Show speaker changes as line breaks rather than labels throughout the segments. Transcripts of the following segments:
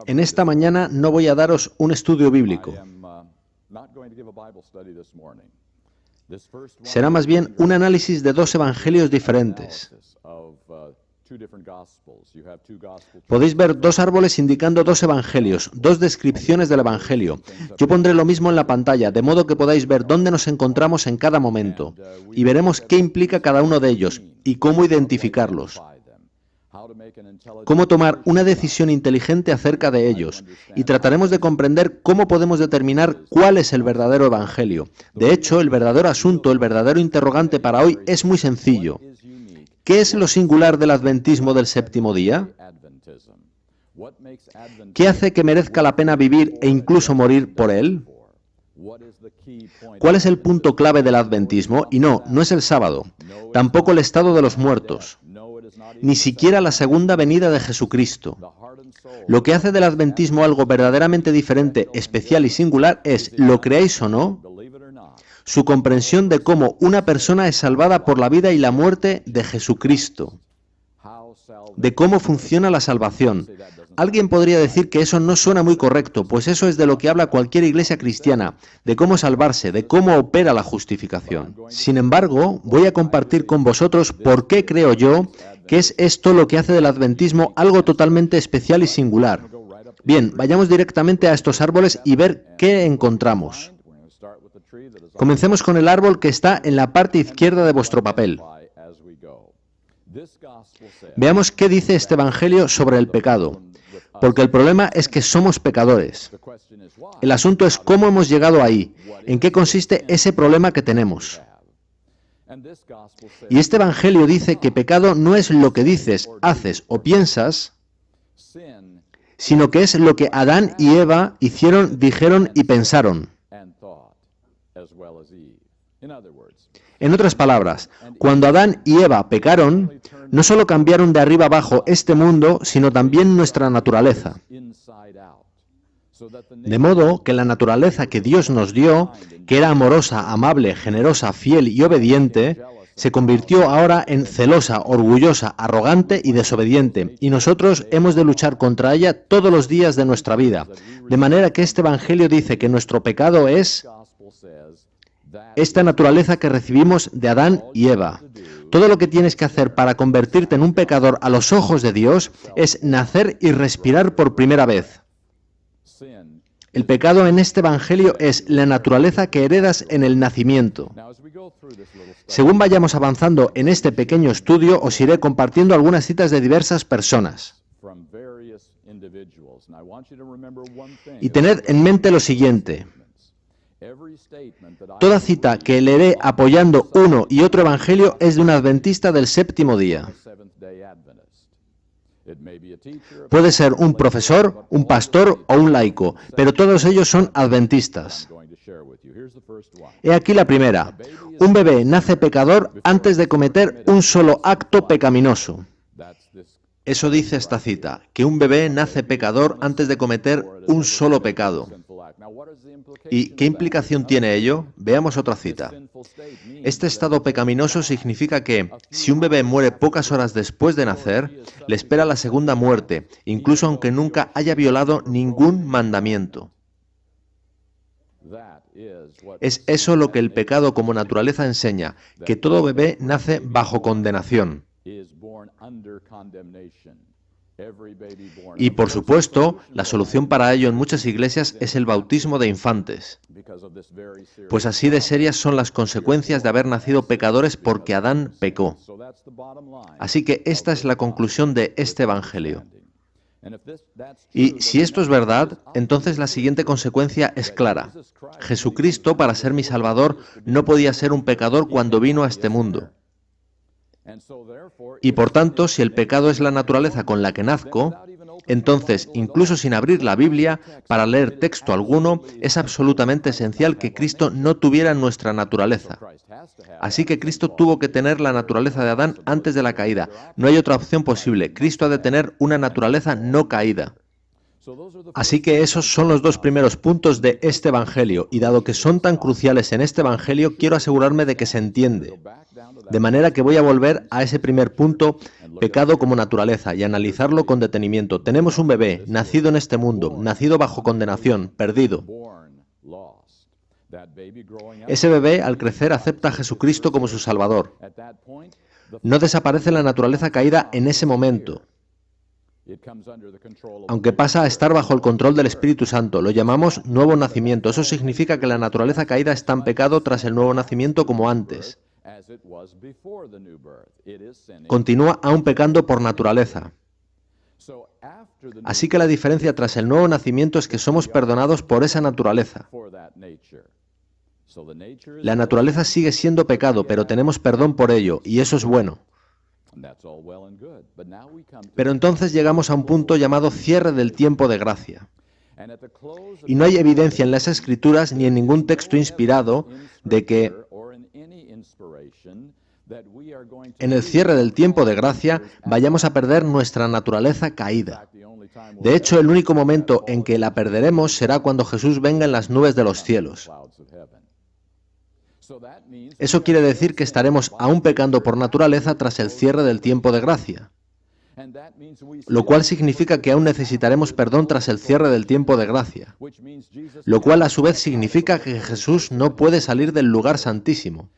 En esta mañana no voy a daros un estudio bíblico. Será más bien un análisis de dos evangelios diferentes. Podéis ver dos árboles indicando dos evangelios, dos descripciones del evangelio. Yo pondré lo mismo en la pantalla, de modo que podáis ver dónde nos encontramos en cada momento. Y veremos qué implica cada uno de ellos y cómo identificarlos. Cómo tomar una decisión inteligente acerca de ellos. Y trataremos de comprender cómo podemos determinar cuál es el verdadero evangelio. De hecho, el verdadero asunto, el verdadero interrogante para hoy es muy sencillo. ¿Qué es lo singular del adventismo del séptimo día? ¿Qué hace que merezca la pena vivir e incluso morir por él? ¿Cuál es el punto clave del adventismo? Y no es el sábado, tampoco el estado de los muertos, ni siquiera la segunda venida de Jesucristo. Lo que hace del adventismo algo verdaderamente diferente, especial y singular es, lo creáis o no, su comprensión de cómo una persona es salvada por la vida y la muerte de Jesucristo, de cómo funciona la salvación. Alguien podría decir que eso no suena muy correcto, pues eso es de lo que habla cualquier iglesia cristiana, de cómo salvarse, de cómo opera la justificación. Sin embargo, voy a compartir con vosotros por qué creo yo que es esto lo que hace del adventismo algo totalmente especial y singular. Bien, vayamos directamente a estos árboles y ver qué encontramos. Comencemos con el árbol que está en la parte izquierda de vuestro papel. Veamos qué dice este evangelio sobre el pecado, porque el problema es que somos pecadores. El asunto es cómo hemos llegado ahí, en qué consiste ese problema que tenemos. Y este evangelio dice que pecado no es lo que dices, haces o piensas, sino que es lo que Adán y Eva hicieron, dijeron y pensaron. En otras palabras, cuando Adán y Eva pecaron, no solo cambiaron de arriba abajo este mundo, sino también nuestra naturaleza. De modo que la naturaleza que Dios nos dio, que era amorosa, amable, generosa, fiel y obediente, se convirtió ahora en celosa, orgullosa, arrogante y desobediente, y nosotros hemos de luchar contra ella todos los días de nuestra vida. De manera que este evangelio dice que nuestro pecado es esta naturaleza que recibimos de Adán y Eva. Todo lo que tienes que hacer para convertirte en un pecador a los ojos de Dios es nacer y respirar por primera vez. El pecado en este evangelio es la naturaleza que heredas en el nacimiento. Según vayamos avanzando en este pequeño estudio, os iré compartiendo algunas citas de diversas personas. Y tened en mente lo siguiente. Toda cita que leeré apoyando uno y otro evangelio es de un adventista del séptimo día. Puede ser un profesor, un pastor o un laico, pero todos ellos son adventistas. He aquí la primera. Un bebé nace pecador antes de cometer un solo acto pecaminoso. Eso dice esta cita, que un bebé nace pecador antes de cometer un solo pecado. ¿Y qué implicación tiene ello? Veamos otra cita. Este estado pecaminoso significa que, si un bebé muere pocas horas después de nacer, le espera la segunda muerte, incluso aunque nunca haya violado ningún mandamiento. Es eso lo que el pecado como naturaleza enseña, que todo bebé nace bajo condenación. Y por supuesto, la solución para ello en muchas iglesias es el bautismo de infantes, pues así de serias son las consecuencias de haber nacido pecadores porque Adán pecó. Así que esta es la conclusión de este evangelio. Y si esto es verdad, entonces la siguiente consecuencia es clara. Jesucristo, para ser mi Salvador, no podía ser un pecador cuando vino a este mundo. Y por tanto, si el pecado es la naturaleza con la que nazco, entonces, incluso sin abrir la Biblia, para leer texto alguno, es absolutamente esencial que Cristo no tuviera nuestra naturaleza. Así que Cristo tuvo que tener la naturaleza de Adán antes de la caída. No hay otra opción posible. Cristo ha de tener una naturaleza no caída. Así que esos son los dos primeros puntos de este Evangelio, y dado que son tan cruciales en este Evangelio, quiero asegurarme de que se entiende. De manera que voy a volver a ese primer punto, pecado como naturaleza, y analizarlo con detenimiento. Tenemos un bebé, nacido en este mundo, nacido bajo condenación, perdido. Ese bebé, al crecer, acepta a Jesucristo como su Salvador. No desaparece la naturaleza caída en ese momento, aunque pasa a estar bajo el control del Espíritu Santo. Lo llamamos nuevo nacimiento. Eso significa que la naturaleza caída está en pecado tras el nuevo nacimiento como antes. Continúa aún pecando por naturaleza. Así que la diferencia tras el nuevo nacimiento es que somos perdonados por esa naturaleza. La naturaleza sigue siendo pecado, pero tenemos perdón por ello, y eso es bueno. Pero entonces llegamos a un punto llamado cierre del tiempo de gracia. Y no hay evidencia en las Escrituras ni en ningún texto inspirado de que en el cierre del tiempo de gracia vayamos a perder nuestra naturaleza caída. De hecho, el único momento en que la perderemos será cuando Jesús venga en las nubes de los cielos. Eso quiere decir que estaremos aún pecando por naturaleza tras el cierre del tiempo de gracia, lo cual significa que aún necesitaremos perdón tras el cierre del tiempo de gracia, lo cual a su vez significa que Jesús no puede salir del lugar santísimo,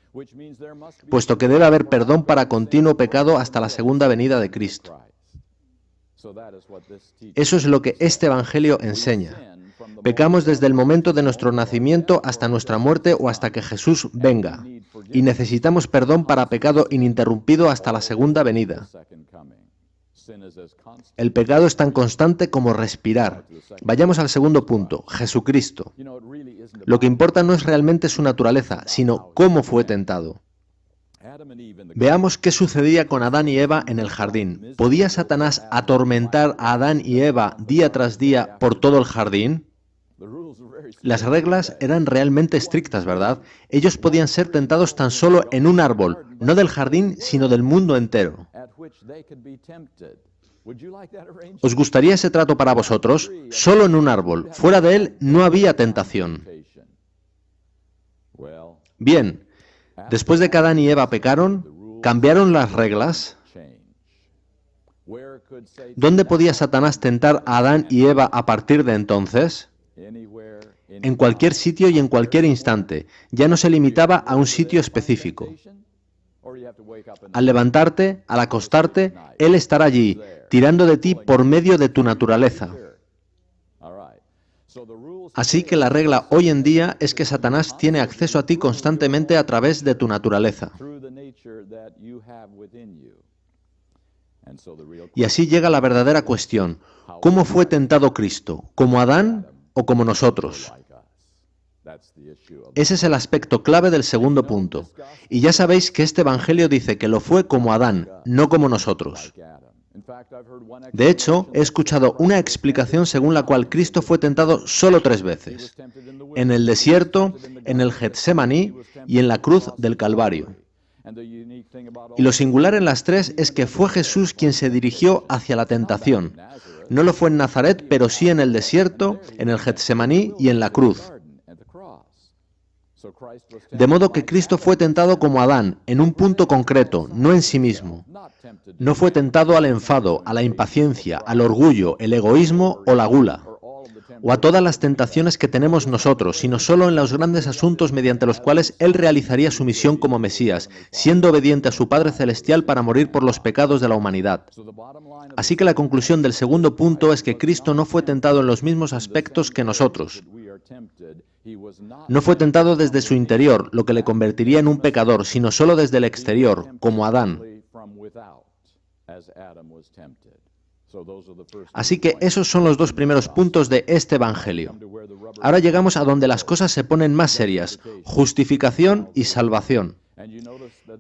puesto que debe haber perdón para continuo pecado hasta la segunda venida de Cristo. Eso es lo que este Evangelio enseña. Pecamos desde el momento de nuestro nacimiento hasta nuestra muerte o hasta que Jesús venga, y necesitamos perdón para pecado ininterrumpido hasta la segunda venida. El pecado es tan constante como respirar. Vayamos al segundo punto, Jesucristo. Lo que importa no es realmente su naturaleza, sino cómo fue tentado. Veamos qué sucedía con Adán y Eva en el jardín. ¿Podía Satanás atormentar a Adán y Eva día tras día por todo el jardín? Las reglas eran realmente estrictas, ¿verdad? Ellos podían ser tentados tan solo en un árbol, no del jardín, sino del mundo entero. ¿Os gustaría ese trato para vosotros? Solo en un árbol. Fuera de él no había tentación. Bien, después de que Adán y Eva pecaron, ¿cambiaron las reglas? ¿Dónde podía Satanás tentar a Adán y Eva a partir de entonces? En cualquier sitio y en cualquier instante. Ya no se limitaba a un sitio específico. Al levantarte, al acostarte, Él estará allí, tirando de ti por medio de tu naturaleza. Así que la regla hoy en día es que Satanás tiene acceso a ti constantemente a través de tu naturaleza. Y así llega la verdadera cuestión. ¿Cómo fue tentado Cristo? ¿Como Adán o como nosotros? Ese es el aspecto clave del segundo punto. Y ya sabéis que este Evangelio dice que lo fue como Adán, no como nosotros. De hecho, he escuchado una explicación según la cual Cristo fue tentado solo 3 veces. En el desierto, en el Getsemaní y en la cruz del Calvario. Y lo singular en las 3 es que fue Jesús quien se dirigió hacia la tentación. No lo fue en Nazaret, pero sí en el desierto, en el Getsemaní y en la cruz. De modo que Cristo fue tentado como Adán, en un punto concreto, no en sí mismo. No fue tentado al enfado, a la impaciencia, al orgullo, el egoísmo o la gula, o a todas las tentaciones que tenemos nosotros, sino solo en los grandes asuntos mediante los cuales Él realizaría su misión como Mesías, siendo obediente a su Padre Celestial para morir por los pecados de la humanidad. Así que la conclusión del segundo punto es que Cristo no fue tentado en los mismos aspectos que nosotros. No fue tentado desde su interior, lo que le convertiría en un pecador, sino solo desde el exterior, como Adán. Así que esos son los 2 primeros puntos de este Evangelio. Ahora llegamos a donde las cosas se ponen más serias, justificación y salvación.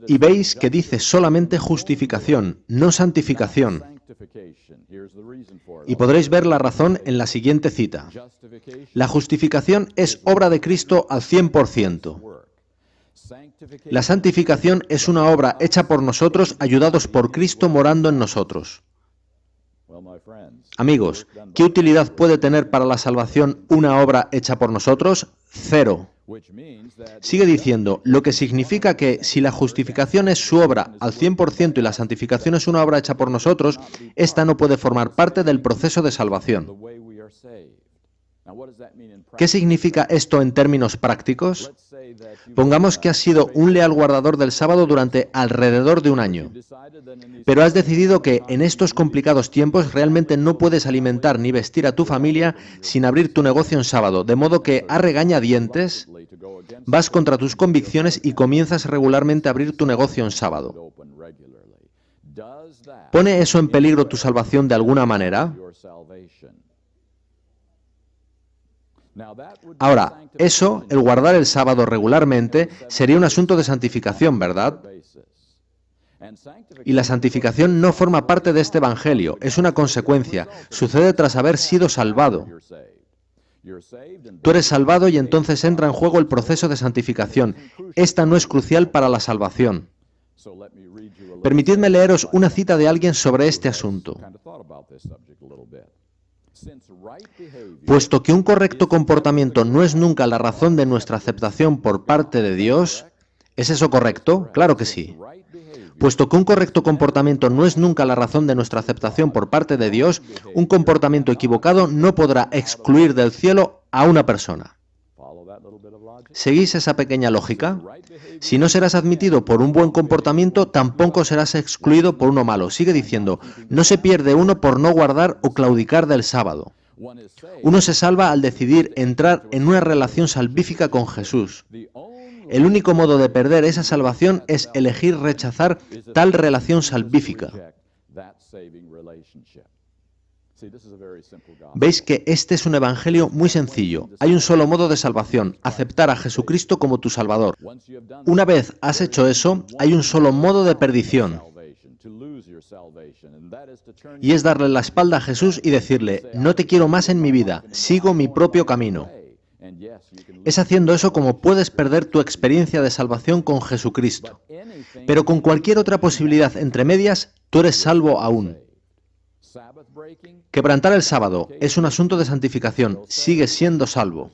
Y veis que dice solamente justificación, no santificación. Y podréis ver la razón en la siguiente cita. La justificación es obra de Cristo al 100%. La santificación es una obra hecha por nosotros, ayudados por Cristo morando en nosotros. Amigos, ¿qué utilidad puede tener para la salvación una obra hecha por nosotros? Cero. Sigue diciendo, lo que significa que si la justificación es su obra al 100% y la santificación es una obra hecha por nosotros, esta no puede formar parte del proceso de salvación. ¿Qué significa esto en términos prácticos? Pongamos que has sido un leal guardador del sábado durante alrededor de un año, pero has decidido que en estos complicados tiempos realmente no puedes alimentar ni vestir a tu familia sin abrir tu negocio en sábado, de modo que a regañadientes vas contra tus convicciones y comienzas regularmente a abrir tu negocio en sábado. ¿Pone eso en peligro tu salvación de alguna manera? Ahora, eso, el guardar el sábado regularmente, sería un asunto de santificación, ¿verdad? Y la santificación no forma parte de este evangelio, es una consecuencia, sucede tras haber sido salvado. Tú eres salvado y entonces entra en juego el proceso de santificación. Esta no es crucial para la salvación. Permitidme leeros una cita de alguien sobre este asunto. Puesto que un correcto comportamiento no es nunca la razón de nuestra aceptación por parte de Dios, ¿es eso correcto? Claro que sí. Puesto que un correcto comportamiento no es nunca la razón de nuestra aceptación por parte de Dios, un comportamiento equivocado no podrá excluir del cielo a una persona. ¿Seguís esa pequeña lógica? Si no serás admitido por un buen comportamiento, tampoco serás excluido por uno malo. Sigue diciendo, no se pierde uno por no guardar o claudicar del sábado. Uno se salva al decidir entrar en una relación salvífica con Jesús. El único modo de perder esa salvación es elegir rechazar tal relación salvífica. Veis que este es un evangelio muy sencillo. Hay un solo modo de salvación, aceptar a Jesucristo como tu Salvador. Una vez has hecho eso, hay un solo modo de perdición. Y es darle la espalda a Jesús y decirle, no te quiero más en mi vida, sigo mi propio camino. Es haciendo eso como puedes perder tu experiencia de salvación con Jesucristo. Pero con cualquier otra posibilidad entre medias, tú eres salvo aún. Quebrantar el sábado es un asunto de santificación, sigues siendo salvo.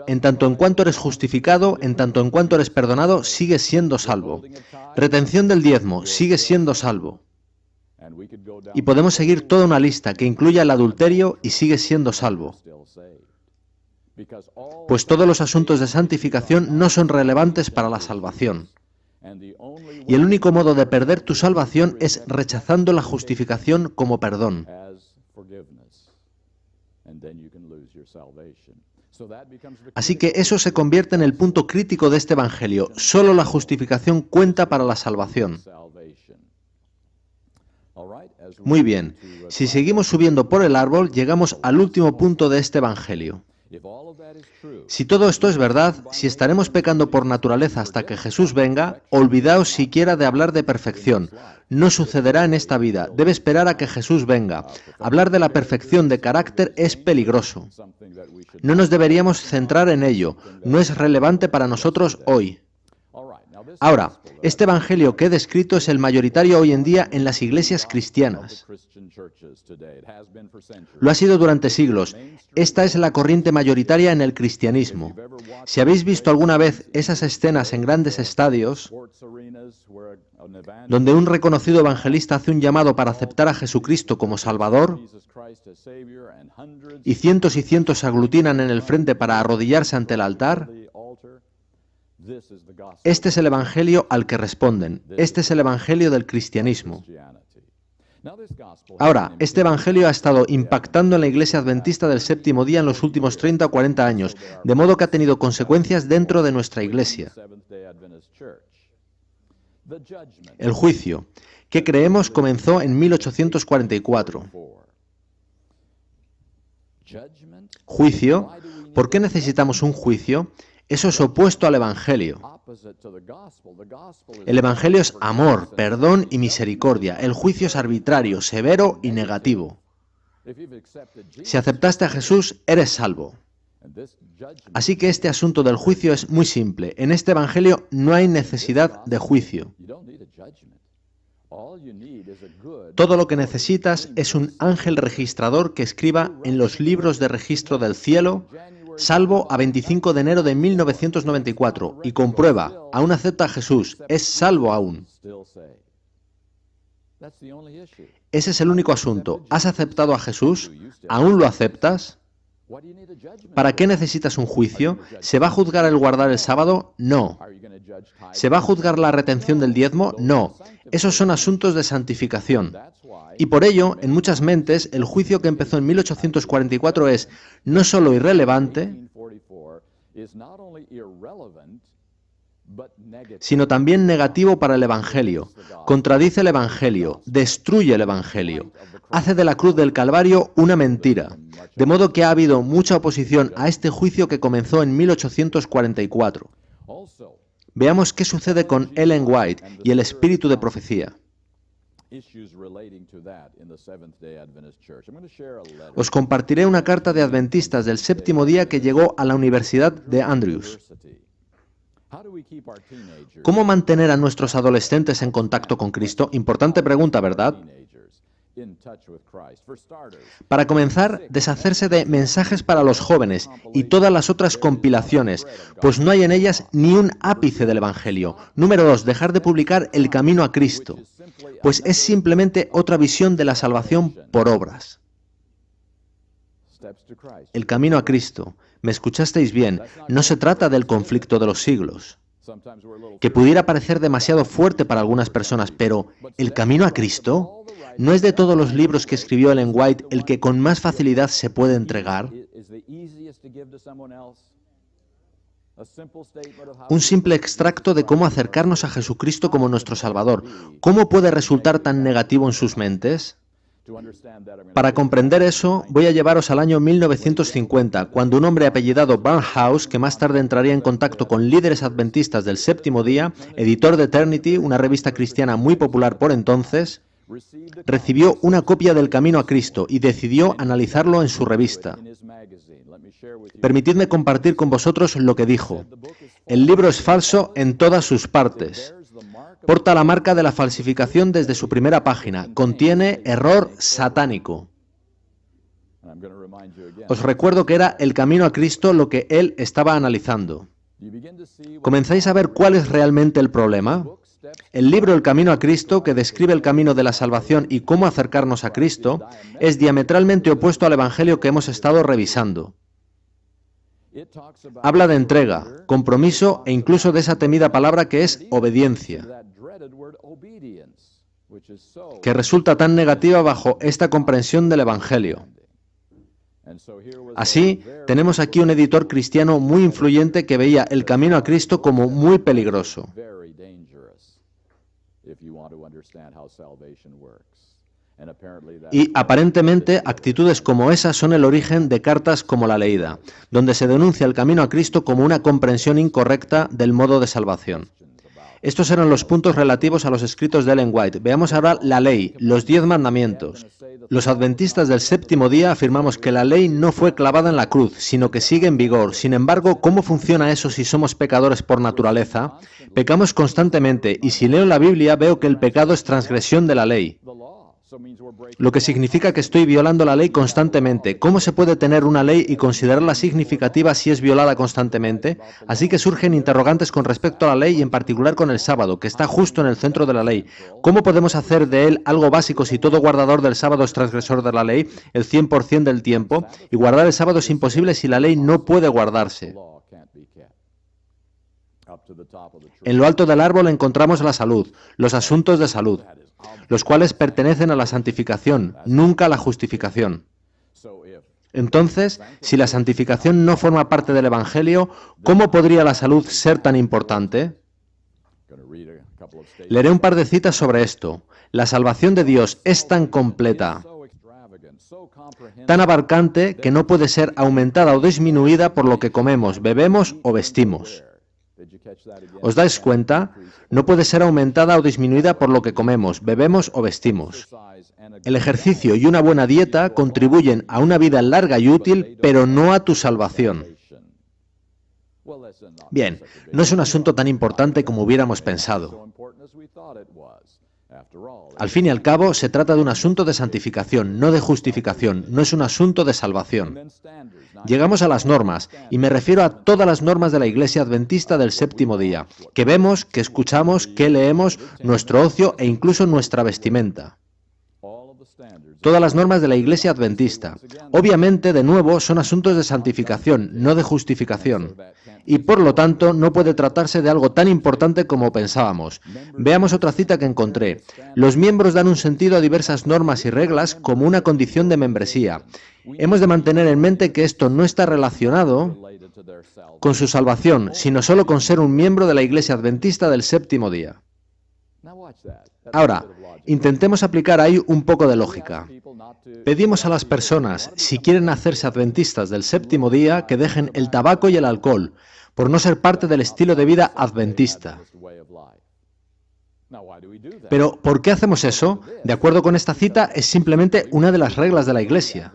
En tanto en cuanto eres justificado, en tanto en cuanto eres perdonado, sigues siendo salvo. Retención del diezmo, sigues siendo salvo. Y podemos seguir toda una lista que incluya el adulterio y sigues siendo salvo. Pues todos los asuntos de santificación no son relevantes para la salvación. Y el único modo de perder tu salvación es rechazando la justificación como perdón. Así que eso se convierte en el punto crítico de este evangelio. Solo la justificación cuenta para la salvación. Muy bien, si seguimos subiendo por el árbol, llegamos al último punto de este evangelio. Si todo esto es verdad, si estaremos pecando por naturaleza hasta que Jesús venga, olvidaos siquiera de hablar de perfección. No sucederá en esta vida, debe esperar a que Jesús venga. Hablar de la perfección de carácter es peligroso. No nos deberíamos centrar en ello, no es relevante para nosotros hoy. Ahora, este evangelio que he descrito es el mayoritario hoy en día en las iglesias cristianas. Lo ha sido durante siglos. Esta es la corriente mayoritaria en el cristianismo. Si habéis visto alguna vez esas escenas en grandes estadios, donde un reconocido evangelista hace un llamado para aceptar a Jesucristo como Salvador, y cientos se aglutinan en el frente para arrodillarse ante el altar, este es el evangelio al que responden. Este es el evangelio del cristianismo. Ahora, este evangelio ha estado impactando en la Iglesia Adventista del Séptimo Día en los últimos 30 o 40 años, de modo que ha tenido consecuencias dentro de nuestra Iglesia. El juicio, que creemos comenzó en 1844. Juicio, ¿por qué necesitamos un juicio? Eso es opuesto al Evangelio. El Evangelio es amor, perdón y misericordia. El juicio es arbitrario, severo y negativo. Si aceptaste a Jesús, eres salvo. Así que este asunto del juicio es muy simple. En este Evangelio no hay necesidad de juicio. Todo lo que necesitas es un ángel registrador que escriba en los libros de registro del cielo, salvo a 25 de enero de 1994, y comprueba, aún acepta a Jesús, es salvo aún. Ese es el único asunto. ¿Has aceptado a Jesús? ¿Aún lo aceptas? ¿Para qué necesitas un juicio? ¿Se va a juzgar el guardar el sábado? No. ¿Se va a juzgar la retención del diezmo? No. Esos son asuntos de santificación. Y por ello, en muchas mentes, el juicio que empezó en 1844 es no solo irrelevante, sino también negativo para el Evangelio. Contradice el Evangelio, destruye el Evangelio, hace de la cruz del Calvario una mentira. De modo que ha habido mucha oposición a este juicio que comenzó en 1844. Veamos qué sucede con Ellen White y el espíritu de profecía. Os compartiré una carta de adventistas del séptimo día que llegó a la Universidad de Andrews. ¿Cómo mantener a nuestros adolescentes en contacto con Cristo? Importante pregunta, ¿verdad? Para comenzar, deshacerse de mensajes para los jóvenes y todas las otras compilaciones, pues no hay en ellas ni un ápice del Evangelio. Número 2, dejar de publicar El Camino a Cristo, pues es simplemente otra visión de la salvación por obras. El Camino a Cristo. ¿Me escuchasteis bien? No se trata del conflicto de los siglos, que pudiera parecer demasiado fuerte para algunas personas, pero ¿el Camino a Cristo? ¿No es de todos los libros que escribió Ellen White el que con más facilidad se puede entregar? Un simple extracto de cómo acercarnos a Jesucristo como nuestro Salvador. ¿Cómo puede resultar tan negativo en sus mentes? Para comprender eso, voy a llevaros al año 1950, cuando un hombre apellidado Barnhouse, que más tarde entraría en contacto con líderes adventistas del séptimo día, editor de Eternity, una revista cristiana muy popular por entonces, recibió una copia del Camino a Cristo y decidió analizarlo en su revista. Permitidme compartir con vosotros lo que dijo. El libro es falso en todas sus partes. Porta la marca de la falsificación desde su primera página. Contiene error satánico. Os recuerdo que era el Camino a Cristo lo que él estaba analizando. ¿Comenzáis a ver cuál es realmente el problema? El libro El Camino a Cristo, que describe el camino de la salvación y cómo acercarnos a Cristo, es diametralmente opuesto al Evangelio que hemos estado revisando. Habla de entrega, compromiso e incluso de esa temida palabra que es obediencia, que resulta tan negativa bajo esta comprensión del Evangelio. Así, tenemos aquí un editor cristiano muy influyente que veía el Camino a Cristo como muy peligroso. Y aparentemente actitudes como esas son el origen de cartas como la leída, donde se denuncia el camino a Cristo como una comprensión incorrecta del modo de salvación. Estos eran los puntos relativos a los escritos de Ellen White. Veamos ahora la ley, los 10 mandamientos. Los adventistas del séptimo día afirmamos que la ley no fue clavada en la cruz, sino que sigue en vigor. Sin embargo, ¿cómo funciona eso si somos pecadores por naturaleza? Pecamos constantemente, y si leo la Biblia veo que el pecado es transgresión de la ley, lo que significa que estoy violando la ley constantemente. ¿Cómo se puede tener una ley y considerarla significativa si es violada constantemente? Así que surgen interrogantes con respecto a la ley y en particular con el sábado, que está justo en el centro de la ley. ¿Cómo podemos hacer de él algo básico si todo guardador del sábado es transgresor de la ley el 100% del tiempo? Y guardar el sábado es imposible si la ley no puede guardarse. En lo alto del árbol encontramos la salud, los asuntos de salud, los cuales pertenecen a la santificación, nunca a la justificación. Entonces, si la santificación no forma parte del Evangelio, ¿cómo podría la salud ser tan importante? Leeré un par de citas sobre esto. La salvación de Dios es tan completa, tan abarcante, que no puede ser aumentada o disminuida por lo que comemos, bebemos o vestimos. ¿Os dais cuenta? No puede ser aumentada o disminuida por lo que comemos, bebemos o vestimos. El ejercicio y una buena dieta contribuyen a una vida larga y útil, pero no a tu salvación. Bien, no es un asunto tan importante como hubiéramos pensado. Al fin y al cabo, se trata de un asunto de santificación, no de justificación, no es un asunto de salvación. Llegamos a las normas, y me refiero a todas las normas de la Iglesia Adventista del séptimo día, que vemos, que escuchamos, que leemos, nuestro ocio e incluso nuestra vestimenta. Todas las normas de la Iglesia Adventista. Obviamente, de nuevo, son asuntos de santificación, no de justificación. Y por lo tanto, no puede tratarse de algo tan importante como pensábamos. Veamos otra cita que encontré. Los miembros dan un sentido a diversas normas y reglas como una condición de membresía. Hemos de mantener en mente que esto no está relacionado con su salvación, sino solo con ser un miembro de la Iglesia Adventista del séptimo día. Ahora, intentemos aplicar ahí un poco de lógica. Pedimos a las personas, si quieren hacerse adventistas del séptimo día, que dejen el tabaco y el alcohol, por no ser parte del estilo de vida adventista. Pero, ¿por qué hacemos eso? De acuerdo con esta cita, es simplemente una de las reglas de la Iglesia.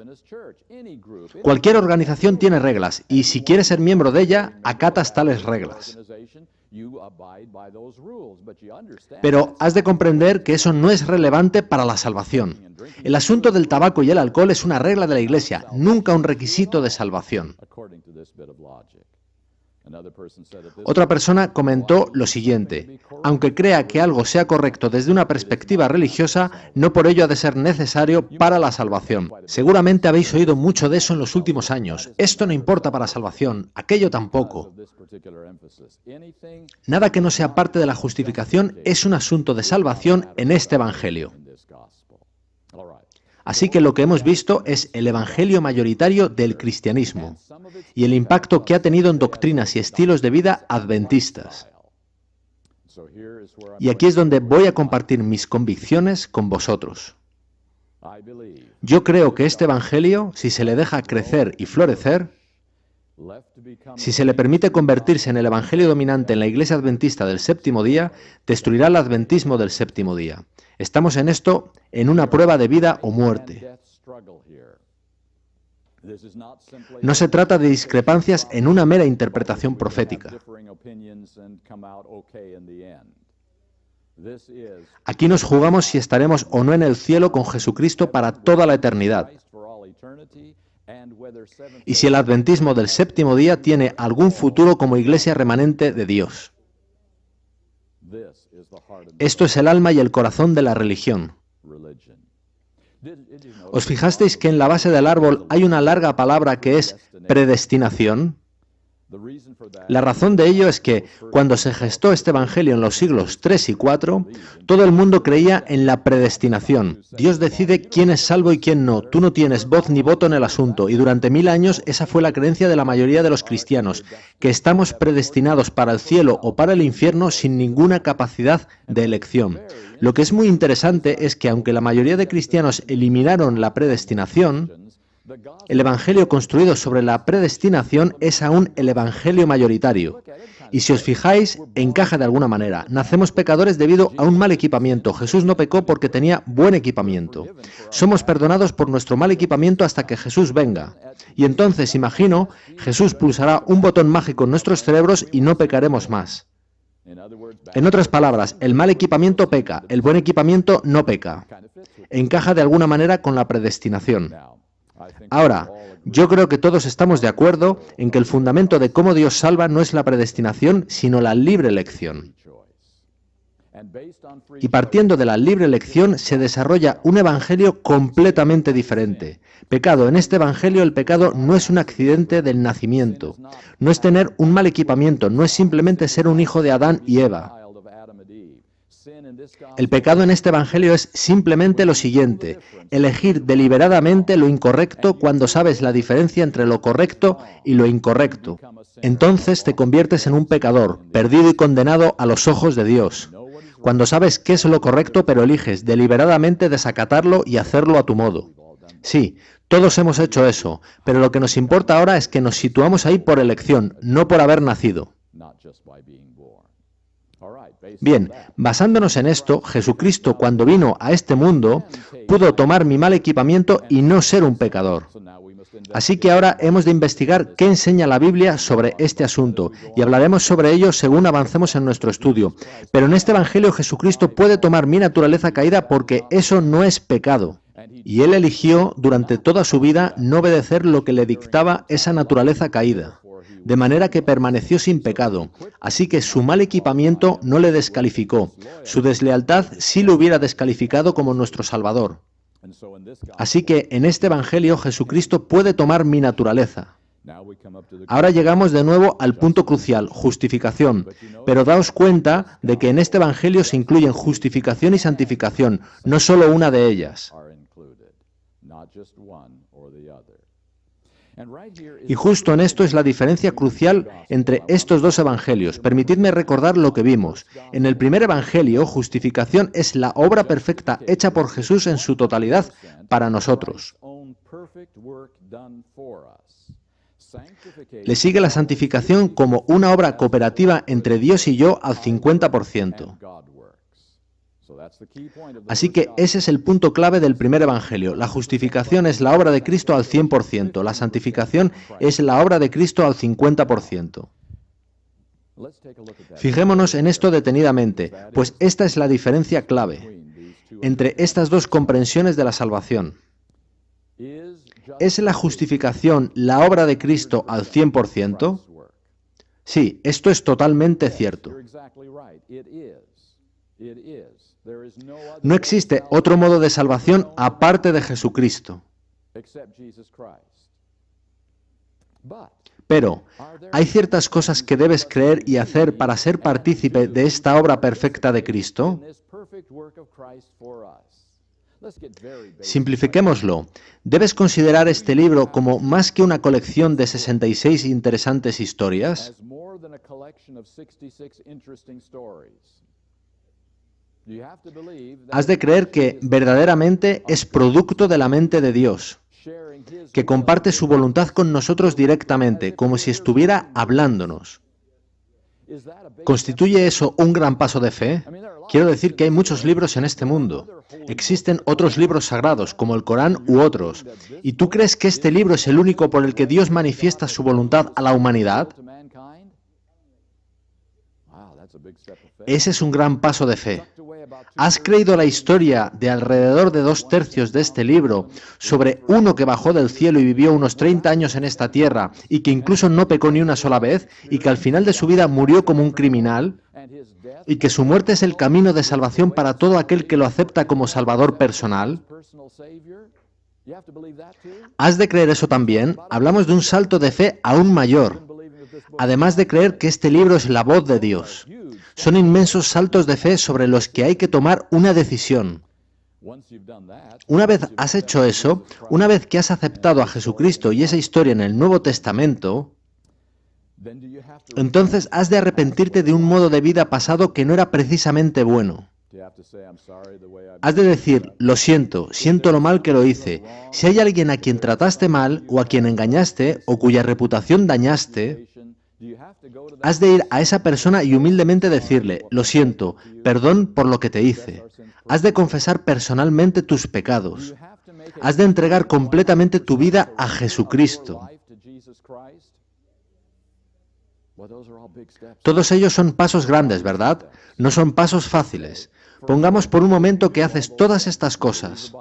Cualquier organización tiene reglas, y si quieres ser miembro de ella, acatas tales reglas. Pero has de comprender que eso no es relevante para la salvación. El asunto del tabaco y el alcohol es una regla de la Iglesia, nunca un requisito de salvación. Otra persona comentó lo siguiente: aunque crea que algo sea correcto desde una perspectiva religiosa, no por ello ha de ser necesario para la salvación. Seguramente habéis oído mucho de eso en los últimos años. Esto no importa para salvación, aquello tampoco. Nada que no sea parte de la justificación es un asunto de salvación en este Evangelio. Así que lo que hemos visto es el evangelio mayoritario del cristianismo y el impacto que ha tenido en doctrinas y estilos de vida adventistas. Y aquí es donde voy a compartir mis convicciones con vosotros. Yo creo que este evangelio, si se le deja crecer y florecer, si se le permite convertirse en el evangelio dominante en la Iglesia Adventista del séptimo día, destruirá el adventismo del séptimo día. Estamos en esto en una prueba de vida o muerte. No se trata de discrepancias en una mera interpretación profética. Aquí nos jugamos si estaremos o no en el cielo con Jesucristo para toda la eternidad. Y si el adventismo del séptimo día tiene algún futuro como iglesia remanente de Dios. Esto es el alma y el corazón de la religión. ¿Os fijasteis que en la base del árbol hay una larga palabra que es predestinación? La razón de ello es que, cuando se gestó este evangelio en los siglos III y IV, todo el mundo creía en la predestinación. Dios decide quién es salvo y quién no. Tú no tienes voz ni voto en el asunto, y durante 1000 años esa fue la creencia de la mayoría de los cristianos, que estamos predestinados para el cielo o para el infierno sin ninguna capacidad de elección. Lo que es muy interesante es que, aunque la mayoría de cristianos eliminaron la predestinación, el evangelio construido sobre la predestinación es aún el evangelio mayoritario. Y si os fijáis, encaja de alguna manera. Nacemos pecadores debido a un mal equipamiento. Jesús no pecó porque tenía buen equipamiento. Somos perdonados por nuestro mal equipamiento hasta que Jesús venga. Y entonces, imagino, Jesús pulsará un botón mágico en nuestros cerebros y no pecaremos más. En otras palabras, el mal equipamiento peca, el buen equipamiento no peca. Encaja de alguna manera con la predestinación. Ahora, yo creo que todos estamos de acuerdo en que el fundamento de cómo Dios salva no es la predestinación, sino la libre elección. Y partiendo de la libre elección se desarrolla un evangelio completamente diferente. Pecado, en este evangelio el pecado no es un accidente del nacimiento, no es tener un mal equipamiento, no es simplemente ser un hijo de Adán y Eva. El pecado en este evangelio es simplemente lo siguiente: elegir deliberadamente lo incorrecto cuando sabes la diferencia entre lo correcto y lo incorrecto. Entonces te conviertes en un pecador, perdido y condenado a los ojos de Dios. Cuando sabes qué es lo correcto, pero eliges deliberadamente desacatarlo y hacerlo a tu modo. Sí, todos hemos hecho eso, pero lo que nos importa ahora es que nos situamos ahí por elección, no por haber nacido. Bien, basándonos en esto, Jesucristo, cuando vino a este mundo, pudo tomar mi mal equipamiento y no ser un pecador. Así que ahora hemos de investigar qué enseña la Biblia sobre este asunto, y hablaremos sobre ello según avancemos en nuestro estudio. Pero en este Evangelio Jesucristo puede tomar mi naturaleza caída porque eso no es pecado. Y Él eligió durante toda su vida no obedecer lo que le dictaba esa naturaleza caída, de manera que permaneció sin pecado. Así que su mal equipamiento no le descalificó. Su deslealtad sí lo hubiera descalificado como nuestro Salvador. Así que en este Evangelio Jesucristo puede tomar mi naturaleza. Ahora llegamos de nuevo al punto crucial, justificación. Pero daos cuenta de que en este Evangelio se incluyen justificación y santificación, no solo una de ellas. Y justo en esto es la diferencia crucial entre estos dos evangelios. Permitidme recordar lo que vimos. En el primer evangelio, justificación es la obra perfecta hecha por Jesús en su totalidad para nosotros. Le sigue la santificación como una obra cooperativa entre Dios y yo al 50%. Así que ese es el punto clave del primer evangelio. La justificación es la obra de Cristo al 100%, la santificación es la obra de Cristo al 50%. Fijémonos en esto detenidamente, pues esta es la diferencia clave entre estas dos comprensiones de la salvación. ¿Es la justificación la obra de Cristo al 100%? Sí, esto es totalmente cierto. No existe otro modo de salvación aparte de Jesucristo. Pero, ¿hay ciertas cosas que debes creer y hacer para ser partícipe de esta obra perfecta de Cristo? Simplifiquémoslo. ¿Debes considerar este libro como más que una colección de 66 interesantes historias? Has de creer que verdaderamente es producto de la mente de Dios, que comparte su voluntad con nosotros directamente, como si estuviera hablándonos. ¿Constituye eso un gran paso de fe? Quiero decir que hay muchos libros en este mundo. Existen otros libros sagrados, como el Corán u otros. ¿Y tú crees que este libro es el único por el que Dios manifiesta su voluntad a la humanidad? Ese es un gran paso de fe. ¿Has creído la historia de alrededor de 2/3 de este libro sobre uno que bajó del cielo y vivió unos 30 años en esta tierra y que incluso no pecó ni una sola vez y que al final de su vida murió como un criminal y que su muerte es el camino de salvación para todo aquel que lo acepta como salvador personal? ¿Has de creer eso también? Hablamos de un salto de fe aún mayor. Además de creer que este libro es la voz de Dios. Son inmensos saltos de fe sobre los que hay que tomar una decisión. Una vez has hecho eso, una vez que has aceptado a Jesucristo y esa historia en el Nuevo Testamento, entonces has de arrepentirte de un modo de vida pasado que no era precisamente bueno. Has de decir, lo siento, siento lo mal que lo hice. Si hay alguien a quien trataste mal, o a quien engañaste, o cuya reputación dañaste, has de ir a esa persona y humildemente decirle, lo siento, perdón por lo que te hice. Has de confesar personalmente tus pecados. Has de entregar completamente tu vida a Jesucristo. Todos ellos son pasos grandes, ¿verdad? No son pasos fáciles. Pongamos por un momento que haces todas estas cosas.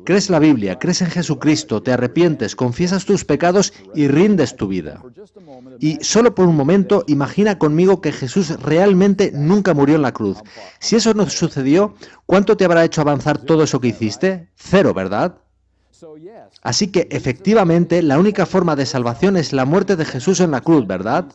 Crees la Biblia, crees en Jesucristo, te arrepientes, confiesas tus pecados y rindes tu vida. Y solo por un momento, imagina conmigo que Jesús realmente nunca murió en la cruz. Si eso no sucedió, ¿cuánto te habrá hecho avanzar todo eso que hiciste? 0, ¿verdad? Así que, efectivamente, la única forma de salvación es la muerte de Jesús en la cruz, ¿verdad?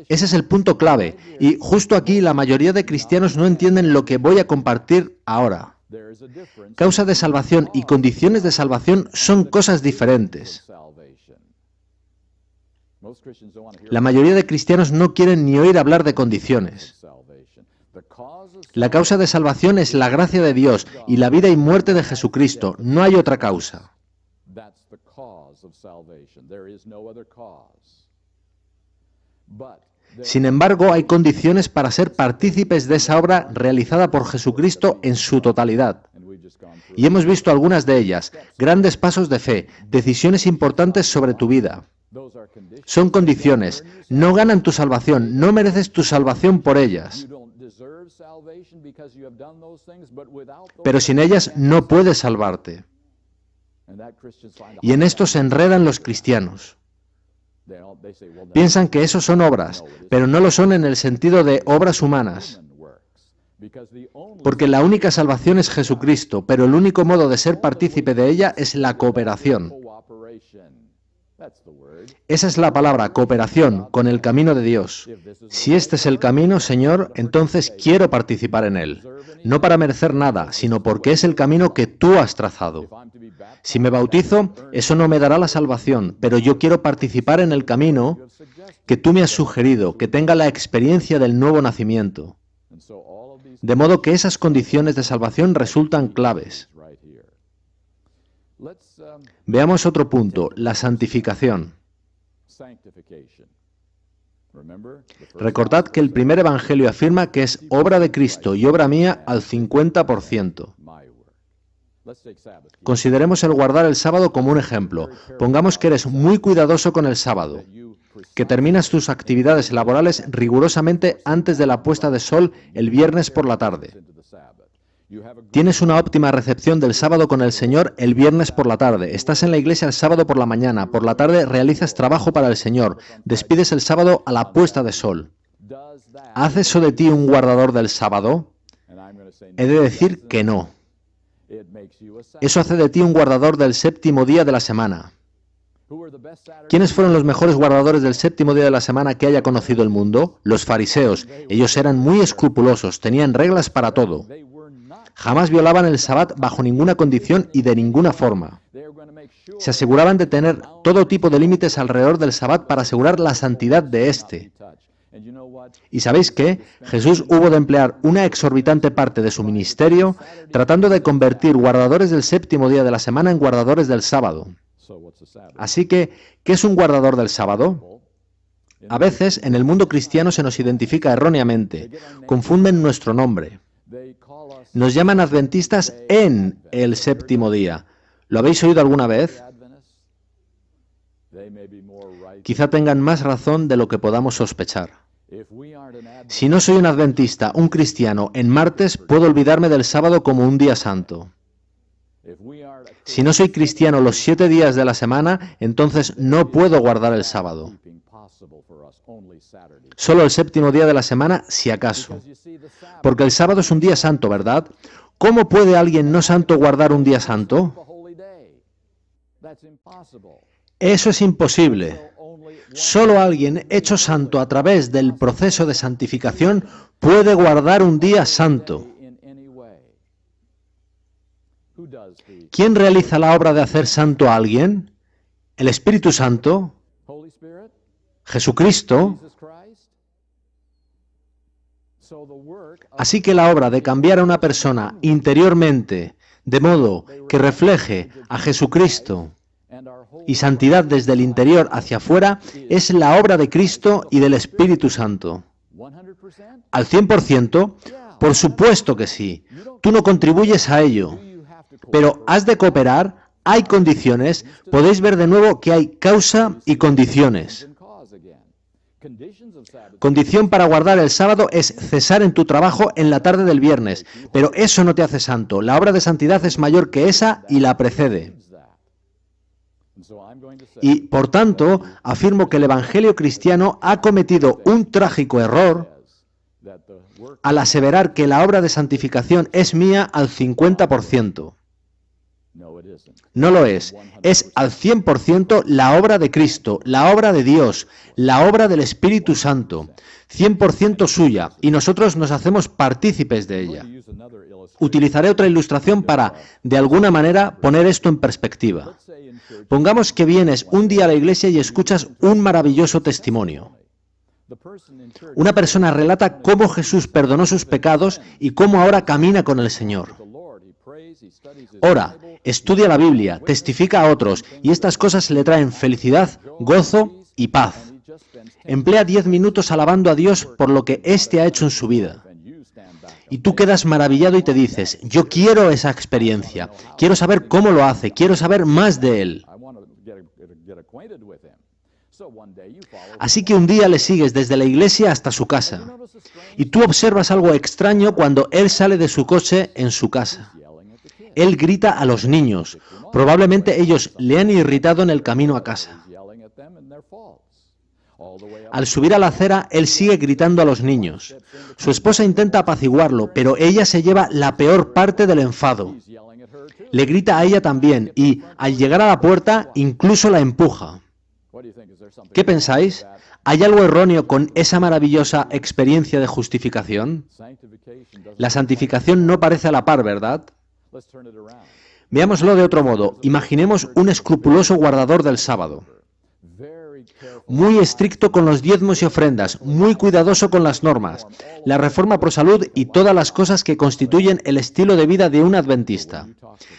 Ese es el punto clave, y justo aquí la mayoría de cristianos no entienden lo que voy a compartir ahora. Causa de salvación y condiciones de salvación son cosas diferentes. La mayoría de cristianos no quieren ni oír hablar de condiciones. La causa de salvación es la gracia de Dios y la vida y muerte de Jesucristo. No hay otra causa. Sin embargo, hay condiciones para ser partícipes de esa obra realizada por Jesucristo en su totalidad. Y hemos visto algunas de ellas, grandes pasos de fe, decisiones importantes sobre tu vida. Son condiciones, no ganan tu salvación, no mereces tu salvación por ellas. Pero sin ellas no puedes salvarte. Y en esto se enredan los cristianos. Piensan que eso son obras, pero no lo son en el sentido de obras humanas. Porque la única salvación es Jesucristo, pero el único modo de ser partícipe de ella es la cooperación. Esa es la palabra, cooperación, con el camino de Dios. Si este es el camino, Señor, entonces quiero participar en él. No para merecer nada, sino porque es el camino que tú has trazado. Si me bautizo, eso no me dará la salvación, pero yo quiero participar en el camino que tú me has sugerido, que tenga la experiencia del nuevo nacimiento. De modo que esas condiciones de salvación resultan claves. Veamos otro punto, la santificación. Recordad que el primer evangelio afirma que es obra de Cristo y obra mía al 50%. Consideremos el guardar el sábado como un ejemplo. Pongamos que eres muy cuidadoso con el sábado, que terminas tus actividades laborales rigurosamente antes de la puesta de sol el viernes por la tarde. Tienes una óptima recepción del sábado con el Señor el viernes por la tarde. Estás en la iglesia el sábado por la mañana. Por la tarde realizas trabajo para el Señor. Despides el sábado a la puesta de sol. ¿Hace eso de ti un guardador del sábado? He de decir que no. Eso hace de ti un guardador del séptimo día de la semana. ¿Quiénes fueron los mejores guardadores del séptimo día de la semana que haya conocido el mundo? Los fariseos. Ellos eran muy escrupulosos, tenían reglas para todo. Jamás violaban el sabbat bajo ninguna condición y de ninguna forma. Se aseguraban de tener todo tipo de límites alrededor del sabbat para asegurar la santidad de éste. ¿Y sabéis qué? Jesús hubo de emplear una exorbitante parte de su ministerio tratando de convertir guardadores del séptimo día de la semana en guardadores del sábado. Así que, ¿qué es un guardador del sábado? A veces, en el mundo cristiano se nos identifica erróneamente. Confunden nuestro nombre. Nos llaman adventistas en el séptimo día. ¿Lo habéis oído alguna vez? Quizá tengan más razón de lo que podamos sospechar. Si no soy un adventista, un cristiano, en martes puedo olvidarme del sábado como un día santo. Si no soy cristiano los 7 días de la semana, entonces no puedo guardar el sábado. Solo el séptimo día de la semana, si acaso. Porque el sábado es un día santo, ¿verdad? ¿Cómo puede alguien no santo guardar un día santo? Eso es imposible. Solo alguien hecho santo a través del proceso de santificación puede guardar un día santo. ¿Quién realiza la obra de hacer santo a alguien? ¿El Espíritu Santo? ¿Jesucristo? Así que la obra de cambiar a una persona interiormente, de modo que refleje a Jesucristo y santidad desde el interior hacia afuera, es la obra de Cristo y del Espíritu Santo. ¿Al 100%? Por supuesto que sí. Tú no contribuyes a ello. Pero has de cooperar, hay condiciones, podéis ver de nuevo que hay causa y condiciones. Condición para guardar el sábado es cesar en tu trabajo en la tarde del viernes, pero eso no te hace santo. La obra de santidad es mayor que esa y la precede. Y, por tanto, afirmo que el Evangelio cristiano ha cometido un trágico error al aseverar que la obra de santificación es mía al 50%. No lo es. Es al 100% la obra de Cristo, la obra de Dios, la obra del Espíritu Santo, 100% suya, y nosotros nos hacemos partícipes de ella. Utilizaré otra ilustración para, de alguna manera, poner esto en perspectiva. Pongamos que vienes un día a la iglesia y escuchas un maravilloso testimonio. Una persona relata cómo Jesús perdonó sus pecados y cómo ahora camina con el Señor. Ora, estudia la Biblia, testifica a otros, y estas cosas le traen felicidad, gozo y paz. Emplea 10 minutos alabando a Dios por lo que éste ha hecho en su vida. Y tú quedas maravillado y te dices, yo quiero esa experiencia, quiero saber cómo lo hace, quiero saber más de él. Así que un día le sigues desde la iglesia hasta su casa. Y tú observas algo extraño cuando él sale de su coche en su casa. Él grita a los niños. Probablemente ellos le han irritado en el camino a casa. Al subir a la acera, él sigue gritando a los niños. Su esposa intenta apaciguarlo, pero ella se lleva la peor parte del enfado. Le grita a ella también y, al llegar a la puerta, incluso la empuja. ¿Qué pensáis? ¿Hay algo erróneo con esa maravillosa experiencia de justificación? La santificación no parece a la par, ¿verdad? Veámoslo de otro modo. Imaginemos un escrupuloso guardador del sábado. Muy estricto con los diezmos y ofrendas, muy cuidadoso con las normas, la reforma pro salud y todas las cosas que constituyen el estilo de vida de un adventista.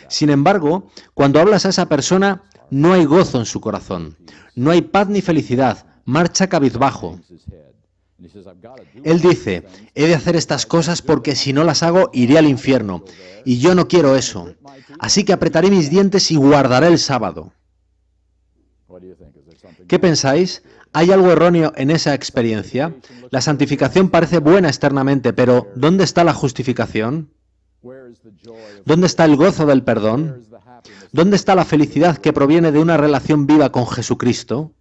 Sin embargo, cuando hablas a esa persona, no hay gozo en su corazón, no hay paz ni felicidad, marcha cabizbajo. Él dice, he de hacer estas cosas porque si no las hago iré al infierno, y yo no quiero eso, así que apretaré mis dientes y guardaré el sábado. ¿Qué pensáis? ¿Hay algo erróneo en esa experiencia? La santificación parece buena externamente, pero ¿dónde está la justificación? ¿Dónde está el gozo del perdón? ¿Dónde está la felicidad que proviene de una relación viva con Jesucristo?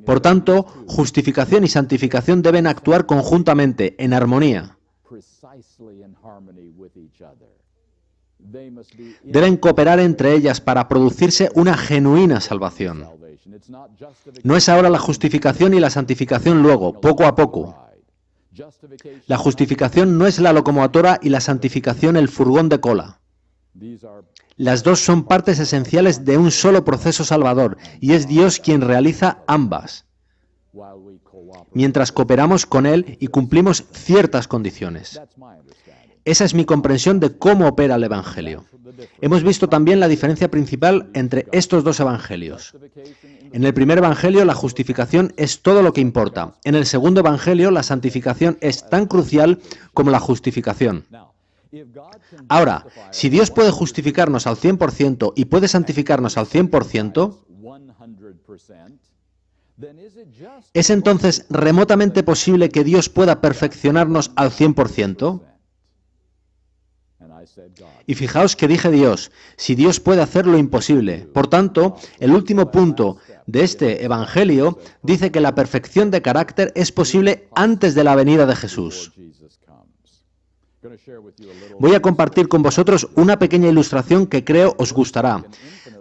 Por tanto, justificación y santificación deben actuar conjuntamente, en armonía. Deben cooperar entre ellas para producirse una genuina salvación. No es ahora la justificación y la santificación luego, poco a poco. La justificación no es la locomotora y la santificación el furgón de cola. Las dos son partes esenciales de un solo proceso salvador, y es Dios quien realiza ambas, mientras cooperamos con Él y cumplimos ciertas condiciones. Esa es mi comprensión de cómo opera el Evangelio. Hemos visto también la diferencia principal entre estos dos evangelios. En el primer evangelio la justificación es todo lo que importa. En el segundo evangelio la santificación es tan crucial como la justificación. Ahora, si Dios puede justificarnos al 100% y puede santificarnos al 100%, ¿es entonces remotamente posible que Dios pueda perfeccionarnos al 100%? Y fijaos que dije Dios, si Dios puede hacer lo imposible. Por tanto, el último punto de este evangelio dice que la perfección de carácter es posible antes de la venida de Jesús. Voy a compartir con vosotros una pequeña ilustración que creo os gustará.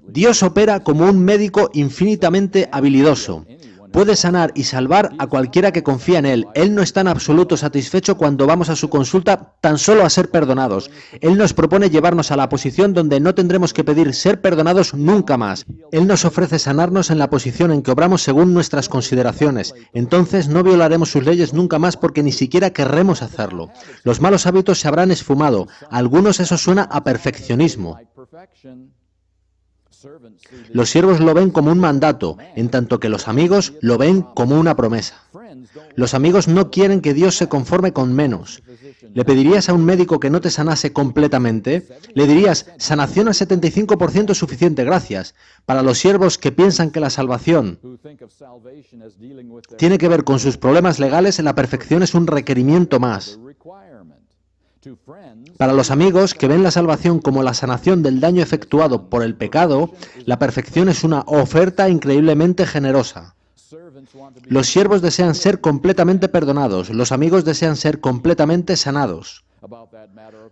Dios opera como un médico infinitamente habilidoso. Puede sanar y salvar a cualquiera que confía en Él. Él no está en absoluto satisfecho cuando vamos a su consulta tan solo a ser perdonados. Él nos propone llevarnos a la posición donde no tendremos que pedir ser perdonados nunca más. Él nos ofrece sanarnos en la posición en que obramos según nuestras consideraciones. Entonces no violaremos sus leyes nunca más porque ni siquiera querremos hacerlo. Los malos hábitos se habrán esfumado. A algunos eso suena a perfeccionismo. Los siervos lo ven como un mandato, en tanto que los amigos lo ven como una promesa. Los amigos no quieren que Dios se conforme con menos. ¿Le pedirías a un médico que no te sanase completamente? Le dirías, sanación al 75% es suficiente, gracias. Para los siervos que piensan que la salvación tiene que ver con sus problemas legales, la perfección es un requerimiento más. Para los amigos que ven la salvación como la sanación del daño efectuado por el pecado, la perfección es una oferta increíblemente generosa. Los siervos desean ser completamente perdonados, los amigos desean ser completamente sanados.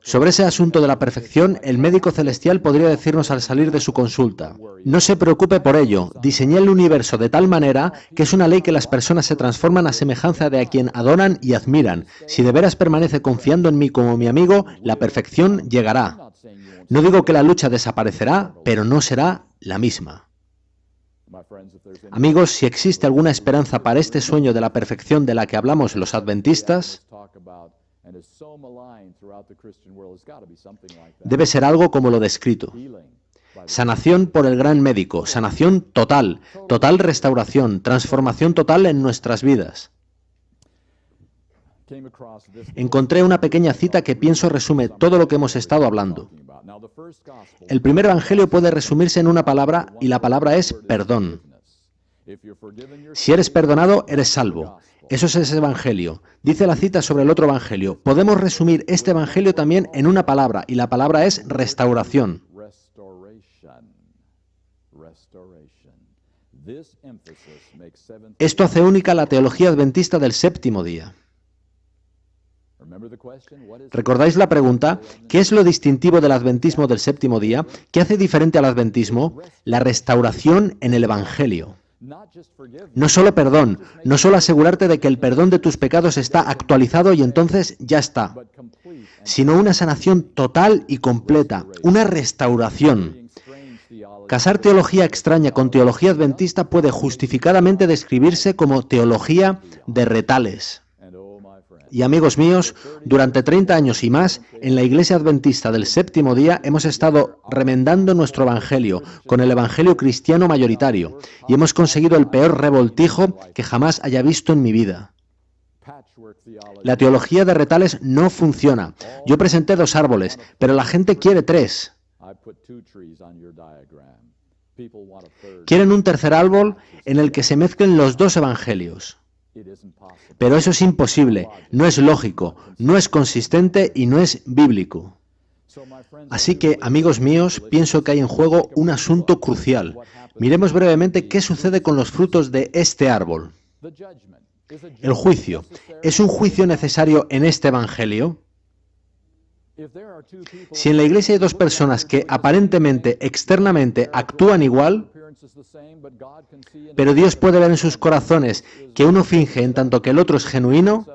Sobre ese asunto de la perfección, el médico celestial podría decirnos al salir de su consulta, no se preocupe por ello, diseñé el universo de tal manera que es una ley que las personas se transforman a semejanza de a quien adoran y admiran. Si de veras permanece confiando en mí como mi amigo, la perfección llegará. No digo que la lucha desaparecerá, pero no será la misma. Amigos, si existe alguna esperanza para este sueño de la perfección de la que hablamos los adventistas, debe ser algo como lo descrito. Sanación por el gran médico, sanación total, total restauración, transformación total en nuestras vidas. Encontré una pequeña cita que pienso resume todo lo que hemos estado hablando. El primer evangelio puede resumirse en una palabra y la palabra es perdón. Si eres perdonado, eres salvo. Eso es ese evangelio. Dice la cita sobre el otro evangelio. Podemos resumir este evangelio también en una palabra y la palabra es restauración. Esto hace única la teología adventista del séptimo día. ¿Recordáis la pregunta? ¿Qué es lo distintivo del adventismo del séptimo día? ¿Qué hace diferente al adventismo? La restauración en el evangelio. No solo perdón, no solo asegurarte de que el perdón de tus pecados está actualizado y entonces ya está, sino una sanación total y completa, una restauración. Casar teología extraña con teología adventista puede justificadamente describirse como teología de retales. Y amigos míos, durante 30 años y más, en la Iglesia Adventista del séptimo día hemos estado remendando nuestro Evangelio con el Evangelio cristiano mayoritario y hemos conseguido el peor revoltijo que jamás haya visto en mi vida. La teología de retales no funciona. Yo presenté 2 árboles, pero la gente quiere 3. Quieren un tercer árbol en el que se mezclen los 2 evangelios. Pero eso es imposible, no es lógico, no es consistente y no es bíblico. Así que, amigos míos, pienso que hay en juego un asunto crucial. Miremos brevemente qué sucede con los frutos de este árbol. El juicio. ¿Es un juicio necesario en este evangelio? Si en la iglesia hay 2 personas que aparentemente, externamente, actúan igual, pero Dios puede ver en sus corazones que uno finge en tanto que el otro es genuino,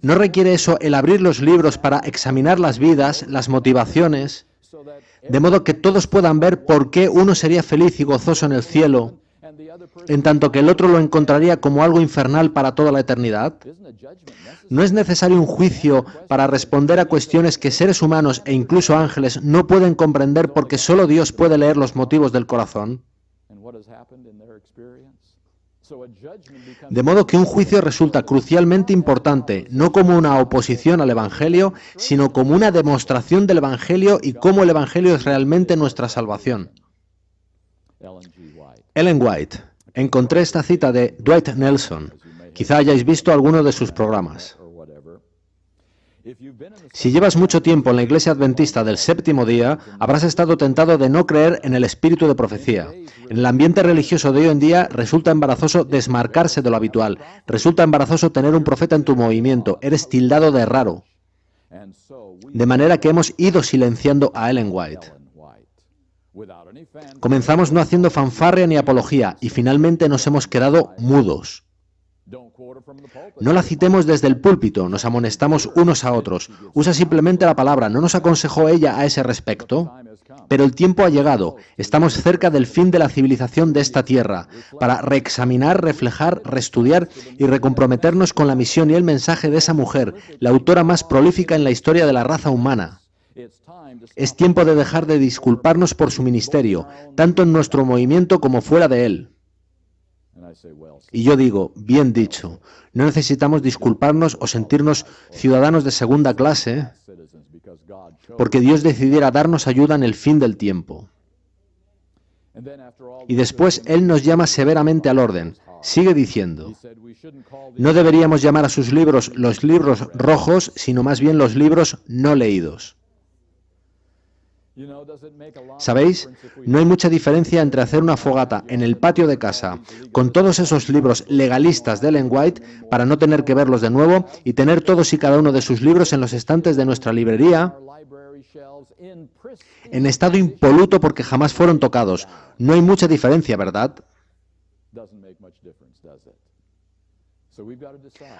¿no requiere eso el abrir los libros para examinar las vidas, las motivaciones, de modo que todos puedan ver por qué uno sería feliz y gozoso en el cielo, en tanto que el otro lo encontraría como algo infernal para toda la eternidad? ¿No es necesario un juicio para responder a cuestiones que seres humanos e incluso ángeles no pueden comprender porque solo Dios puede leer los motivos del corazón? De modo que un juicio resulta crucialmente importante, no como una oposición al Evangelio, sino como una demostración del Evangelio y cómo el Evangelio es realmente nuestra salvación. Ellen White. Encontré esta cita de Dwight Nelson. Quizá hayáis visto alguno de sus programas. Si llevas mucho tiempo en la Iglesia Adventista del séptimo día, habrás estado tentado de no creer en el espíritu de profecía. En el ambiente religioso de hoy en día resulta embarazoso desmarcarse de lo habitual. Resulta embarazoso tener un profeta en tu movimiento. Eres tildado de raro. De manera que hemos ido silenciando a Ellen White. Comenzamos no haciendo fanfarria ni apología y finalmente nos hemos quedado mudos. No la citemos desde el púlpito, nos amonestamos unos a otros. Usa simplemente la palabra, ¿no nos aconsejó ella a ese respecto? Pero el tiempo ha llegado, estamos cerca del fin de la civilización de esta tierra, para reexaminar, reflejar, reestudiar y recomprometernos con la misión y el mensaje de esa mujer, la autora más prolífica en la historia de la raza humana. Es tiempo de dejar de disculparnos por su ministerio, tanto en nuestro movimiento como fuera de él. Y yo digo, bien dicho, no necesitamos disculparnos o sentirnos ciudadanos de segunda clase, porque Dios decidiera darnos ayuda en el fin del tiempo. Y después Él nos llama severamente al orden. Sigue diciendo, no deberíamos llamar a sus libros los libros rojos, sino más bien los libros no leídos. ¿Sabéis? No hay mucha diferencia entre hacer una fogata en el patio de casa con todos esos libros legalistas de Ellen White para no tener que verlos de nuevo y tener todos y cada uno de sus libros en los estantes de nuestra librería en estado impoluto porque jamás fueron tocados. No hay mucha diferencia, ¿verdad?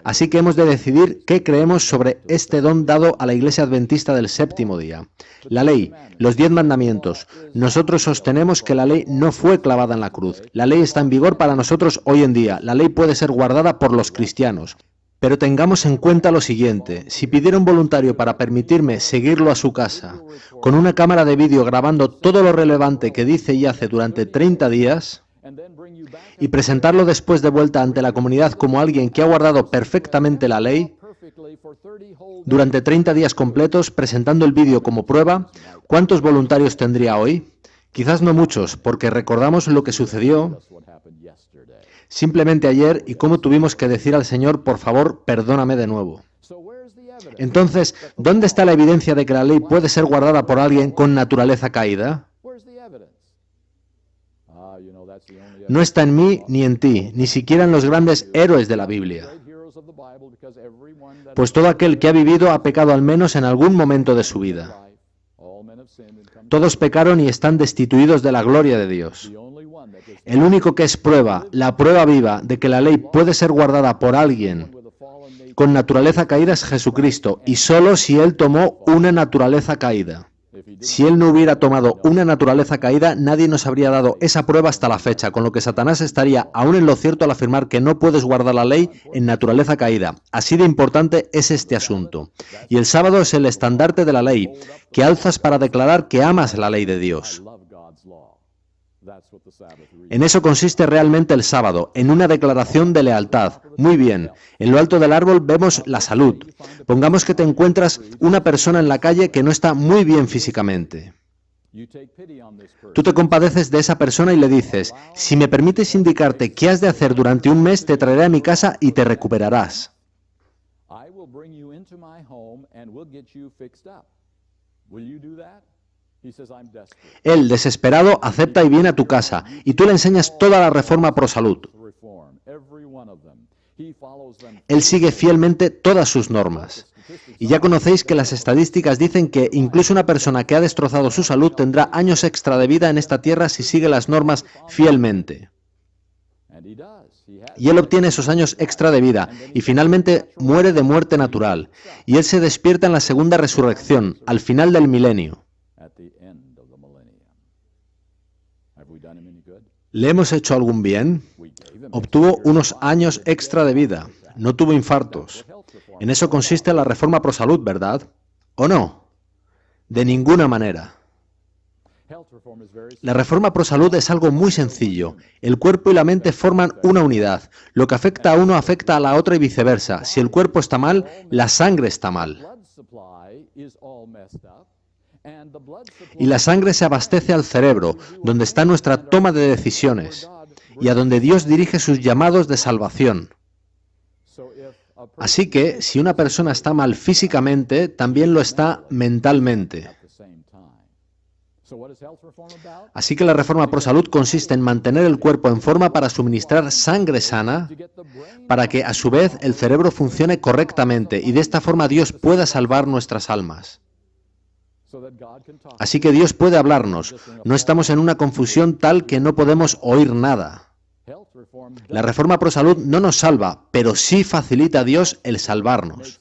Así que hemos de decidir qué creemos sobre este don dado a la Iglesia Adventista del séptimo día. La ley, los 10 mandamientos. Nosotros sostenemos que la ley no fue clavada en la cruz. La ley está en vigor para nosotros hoy en día. La ley puede ser guardada por los cristianos. Pero tengamos en cuenta lo siguiente, si pidiera un voluntario para permitirme seguirlo a su casa, con una cámara de vídeo grabando todo lo relevante que dice y hace durante 30 días, y presentarlo después de vuelta ante la comunidad como alguien que ha guardado perfectamente la ley, durante 30 días completos, presentando el vídeo como prueba, ¿cuántos voluntarios tendría hoy? Quizás no muchos, porque recordamos lo que sucedió simplemente ayer y cómo tuvimos que decir al Señor, por favor, perdóname de nuevo. Entonces, ¿dónde está la evidencia de que la ley puede ser guardada por alguien con naturaleza caída? No está en mí ni en ti, ni siquiera en los grandes héroes de la Biblia. Pues todo aquel que ha vivido ha pecado al menos en algún momento de su vida. Todos pecaron y están destituidos de la gloria de Dios. El único que es prueba, la prueba viva de que la ley puede ser guardada por alguien con naturaleza caída es Jesucristo, y solo si Él tomó una naturaleza caída. Si Él no hubiera tomado una naturaleza caída, nadie nos habría dado esa prueba hasta la fecha, con lo que Satanás estaría aún en lo cierto al afirmar que no puedes guardar la ley en naturaleza caída. Así de importante es este asunto. Y el sábado es el estandarte de la ley, que alzas para declarar que amas la ley de Dios. En eso consiste realmente el sábado, en una declaración de lealtad. Muy bien, en lo alto del árbol vemos la salud. Pongamos que te encuentras una persona en la calle que no está muy bien físicamente. Tú te compadeces de esa persona y le dices, si me permites indicarte qué has de hacer durante un mes, te traeré a mi casa y te recuperarás. Él, desesperado, acepta y viene a tu casa, y tú le enseñas toda la reforma pro salud. Él sigue fielmente todas sus normas. Y ya conocéis que las estadísticas dicen que incluso una persona que ha destrozado su salud tendrá años extra de vida en esta tierra si sigue las normas fielmente. Y él obtiene esos años extra de vida, y finalmente muere de muerte natural. Y él se despierta en la segunda resurrección, al final del milenio. ¿Le hemos hecho algún bien? Obtuvo unos años extra de vida. No tuvo infartos. En eso consiste la reforma pro salud, ¿verdad? ¿O no? De ninguna manera. La reforma pro salud es algo muy sencillo. El cuerpo y la mente forman una unidad. Lo que afecta a uno afecta a la otra y viceversa. Si el cuerpo está mal, la sangre está mal. Y la sangre se abastece al cerebro, donde está nuestra toma de decisiones, y a donde Dios dirige sus llamados de salvación. Así que, si una persona está mal físicamente, también lo está mentalmente. Así que la reforma pro salud consiste en mantener el cuerpo en forma para suministrar sangre sana, para que a su vez el cerebro funcione correctamente, y de esta forma Dios pueda salvar nuestras almas. Así que Dios puede hablarnos. No estamos en una confusión tal que no podemos oír nada. La reforma pro salud no nos salva, pero sí facilita a Dios el salvarnos.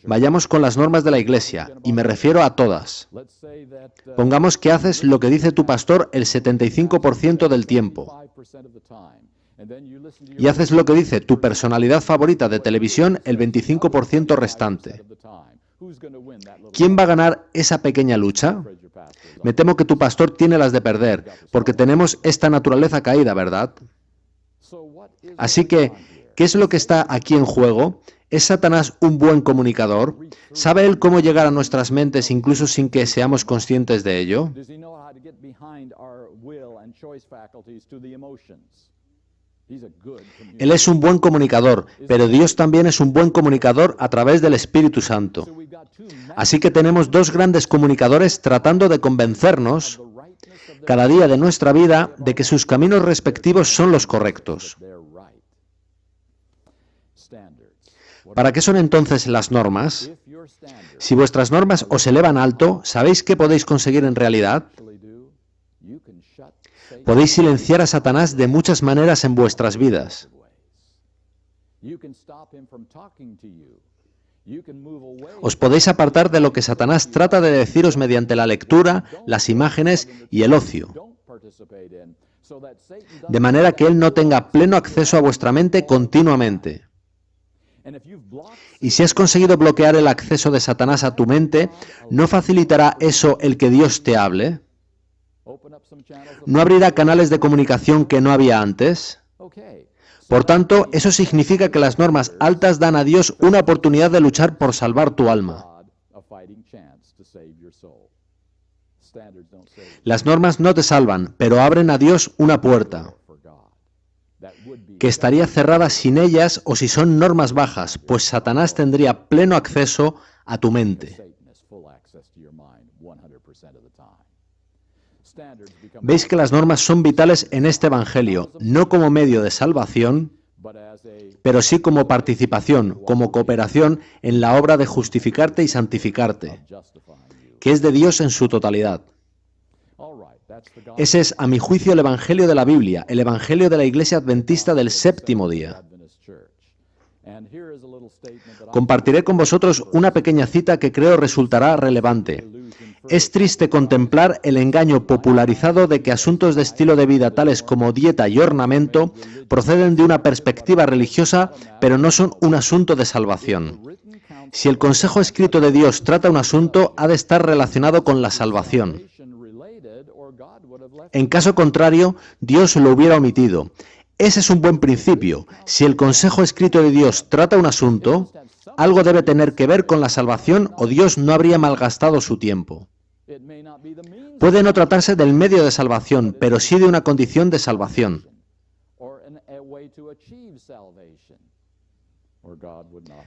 Vayamos con las normas de la Iglesia, y me refiero a todas. Pongamos que haces lo que dice tu pastor el 75% del tiempo. Y haces lo que dice tu personalidad favorita de televisión el 25% restante. ¿Quién va a ganar esa pequeña lucha? Me temo que tu pastor tiene las de perder, porque tenemos esta naturaleza caída, ¿verdad? Así que, ¿qué es lo que está aquí en juego? ¿Es Satanás un buen comunicador? ¿Sabe él cómo llegar a nuestras mentes incluso sin que seamos conscientes de ello? Él es un buen comunicador, pero Dios también es un buen comunicador a través del Espíritu Santo. Así que tenemos dos grandes comunicadores tratando de convencernos cada día de nuestra vida de que sus caminos respectivos son los correctos. ¿Para qué son entonces las normas? Si vuestras normas os elevan alto, ¿sabéis qué podéis conseguir en realidad? Podéis silenciar a Satanás de muchas maneras en vuestras vidas. Os podéis apartar de lo que Satanás trata de deciros mediante la lectura, las imágenes y el ocio, de manera que él no tenga pleno acceso a vuestra mente continuamente. Y si has conseguido bloquear el acceso de Satanás a tu mente, ¿no facilitará eso el que Dios te hable? ¿No abrirá canales de comunicación que no había antes? Por tanto, eso significa que las normas altas dan a Dios una oportunidad de luchar por salvar tu alma. Las normas no te salvan, pero abren a Dios una puerta, que estaría cerrada sin ellas o si son normas bajas, pues Satanás tendría pleno acceso a tu mente. Veis que las normas son vitales en este Evangelio, no como medio de salvación, pero sí como participación, como cooperación en la obra de justificarte y santificarte, que es de Dios en su totalidad. Ese es, a mi juicio, el Evangelio de la Biblia, el Evangelio de la Iglesia Adventista del séptimo día. Compartiré con vosotros una pequeña cita que creo resultará relevante. Es triste contemplar el engaño popularizado de que asuntos de estilo de vida tales como dieta y ornamento proceden de una perspectiva religiosa, pero no son un asunto de salvación. Si el consejo escrito de Dios trata un asunto, ha de estar relacionado con la salvación. En caso contrario, Dios lo hubiera omitido. Ese es un buen principio. Si el consejo escrito de Dios trata un asunto, algo debe tener que ver con la salvación o Dios no habría malgastado su tiempo. Puede no tratarse del medio de salvación, pero sí de una condición de salvación.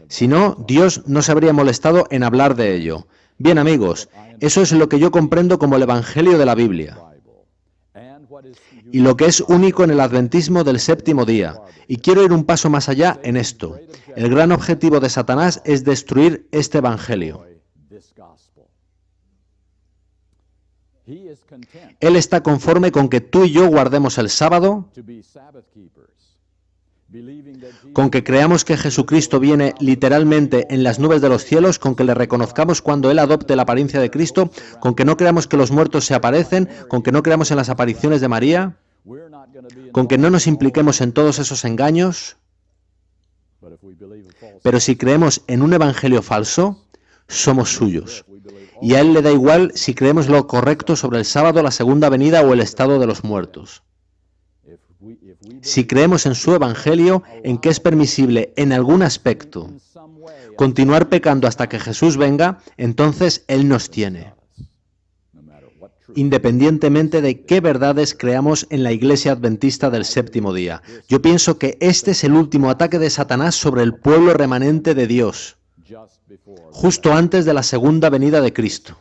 Si no, Dios no se habría molestado en hablar de ello. Bien, amigos, eso es lo que yo comprendo como el Evangelio de la Biblia, y lo que es único en el adventismo del séptimo día. Y quiero ir un paso más allá en esto. El gran objetivo de Satanás es destruir este Evangelio. Él está conforme con que tú y yo guardemos el sábado, con que creamos que Jesucristo viene literalmente en las nubes de los cielos, con que le reconozcamos cuando Él adopte la apariencia de Cristo, con que no creamos que los muertos se aparecen, con que no creamos en las apariciones de María, con que no nos impliquemos en todos esos engaños. Pero si creemos en un evangelio falso, somos suyos. Y a Él le da igual si creemos lo correcto sobre el sábado, la segunda venida o el estado de los muertos. Si creemos en su evangelio, en que es permisible en algún aspecto continuar pecando hasta que Jesús venga, entonces Él nos tiene, independientemente de qué verdades creamos en la Iglesia Adventista del séptimo día. Yo pienso que este es el último ataque de Satanás sobre el pueblo remanente de Dios, justo antes de la segunda venida de Cristo.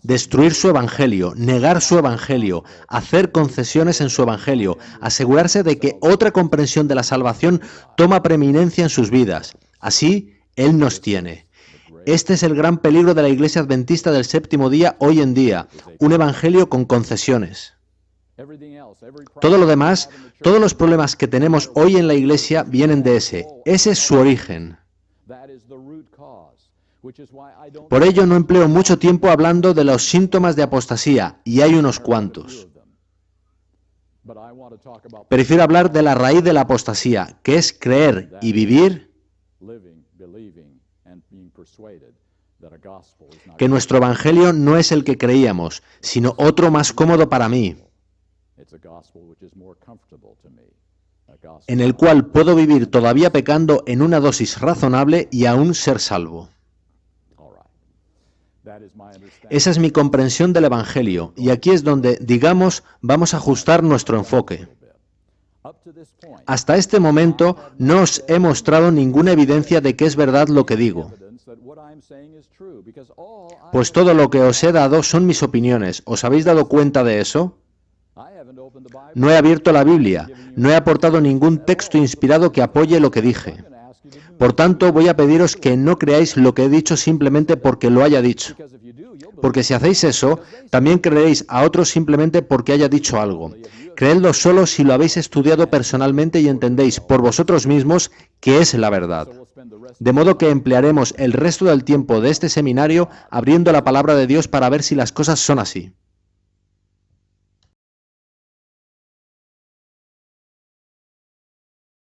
Destruir su evangelio, negar su evangelio, hacer concesiones en su evangelio, asegurarse de que otra comprensión de la salvación toma preeminencia en sus vidas. Así, Él nos tiene. Este es el gran peligro de la Iglesia Adventista del séptimo día hoy en día, un evangelio con concesiones. Todo lo demás, todos los problemas que tenemos hoy en la Iglesia vienen de ese. Ese es su origen. Por ello no empleo mucho tiempo hablando de los síntomas de apostasía, y hay unos cuantos. Prefiero hablar de la raíz de la apostasía, que es creer y vivir que nuestro evangelio no es el que creíamos, sino otro más cómodo para mí, en el cual puedo vivir todavía pecando en una dosis razonable y aún ser salvo. Esa es mi comprensión del Evangelio, y aquí es donde, digamos, vamos a ajustar nuestro enfoque. Hasta este momento no os he mostrado ninguna evidencia de que es verdad lo que digo, pues todo lo que os he dado son mis opiniones. ¿Os habéis dado cuenta de eso? No he abierto la Biblia, no he aportado ningún texto inspirado que apoye lo que dije. Por tanto, voy a pediros que no creáis lo que he dicho simplemente porque lo haya dicho. Porque si hacéis eso, también creeréis a otros simplemente porque haya dicho algo. Creedlo solo si lo habéis estudiado personalmente y entendéis por vosotros mismos que es la verdad. De modo que emplearemos el resto del tiempo de este seminario abriendo la palabra de Dios para ver si las cosas son así.